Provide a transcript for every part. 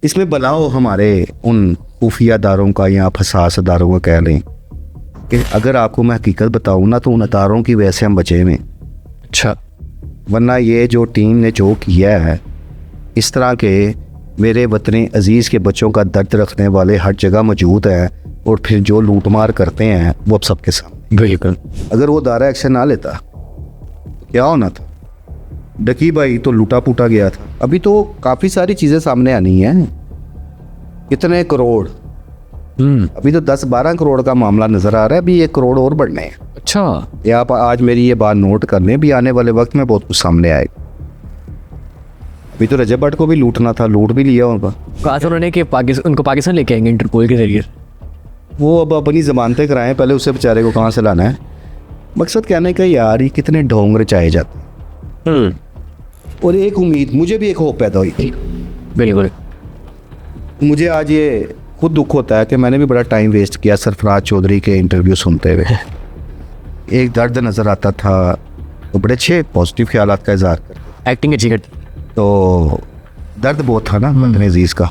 इसमें बनाओ हमारे उन खुफिया दारों का या फसास दारों का कह लें कि अगर आपको मैं हकीकत बताऊँ ना तो उन अदारों की वजह से हम बचे हुए। अच्छा, वरना ये जो टीम ने जो किया है, इस तरह के मेरे वतन अजीज़ के बच्चों का दर्द रखने वाले हर जगह मौजूद हैं, और फिर जो लूटमार करते हैं वो अब सबके सामने। बिल्कुल। अगर वो दायरा एक्शन ना लेता तो क्या होना था? डकी भाई तो लूटा पूटा गया था। अभी तो काफ़ी सारी चीज़ें सामने आनी हैं। कितने करोड़, अभी तो 10-12 करोड़ का मामला नज़र आ रहा है, अभी 1 करोड़ और बढ़ने हैं। अच्छा, ये आप आज मेरी ये बात नोट कर लें, भी आने वाले वक्त में बहुत कुछ सामने आएगा। अभी तो रजब भट्ट को भी लूटना था, लूट भी लिया उनका। कहा था उन्होंने कि उनको पाकिस्तान लेके आएंगे इंटरपोल के जरिए। वो अब अपनी ज़मानतें कराएं, पहले उसे बेचारे को कहाँ से लाना है। मकसद कहने का यार, ये कितने ढोंग रचाए जाते हैं। और एक उम्मीद, मुझे भी एक होप पैदा हुई थी। बिल्कुल। मुझे आज ये खुद दुख होता है कि मैंने भी बड़ा टाइम वेस्ट किया सरफराज चौधरी के इंटरव्यू सुनते हुए। एक दर्द नज़र आता था, तो बड़े अच्छे पॉजिटिव ख्यालात का इजहार करते, एक्टिंग अच्छी करती। तो दर्द बहुत था ना वतन अजीज़ का।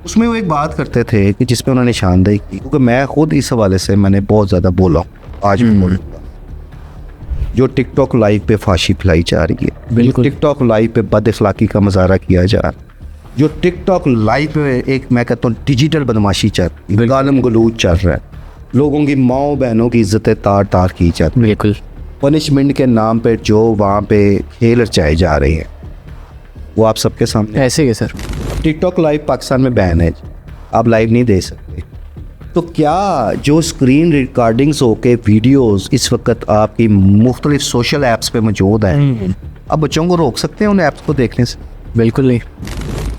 उसमें वो एक बात करते थे कि जिसमें उन्होंने निशानदेही की, क्योंकि मैं खुद इस हवाले से मैंने बहुत ज़्यादा बोला, आज भी बोलूँगा। जो टिकटॉक लाइव पे फांसी फैलाई जा रही है, बिल्कुल। टिकटॉक लाइव पे बद अखलाकी का मुजाहरा किया जा रहा है, जो टिकटॉक लाइव पे एक मैं कहता हूँ डिजिटल बदमाशी चल रही है, गालम गलूज चल रहा है, लोगों की माओ बहनों की इज्जतें तार तार की जाती है, बिल्कुल। पनिशमेंट के नाम पे जो वहाँ पे खेल रचाए जा रहे हैं, वो आप सबके सामने। ऐसे ही है सर। टिकटॉक लाइव पाकिस्तान में बैन है, आप लाइव नहीं दे सकते। तो क्या जो स्क्रीन रिकॉर्डिंग्स होके वीडियोस इस वक्त आपकी मुख्तलिफ सोशल ऐप्स पे मौजूद हैं, अब बच्चों को रोक सकते हैं उन ऐप्स को देखने से? बिल्कुल नहीं।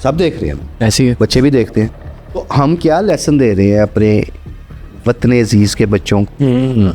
सब देख रहे हैं, ऐसे ही है। बच्चे भी देखते हैं। तो हम क्या लेसन दे रहे हैं अपने वतन अजीज़ के बच्चों को?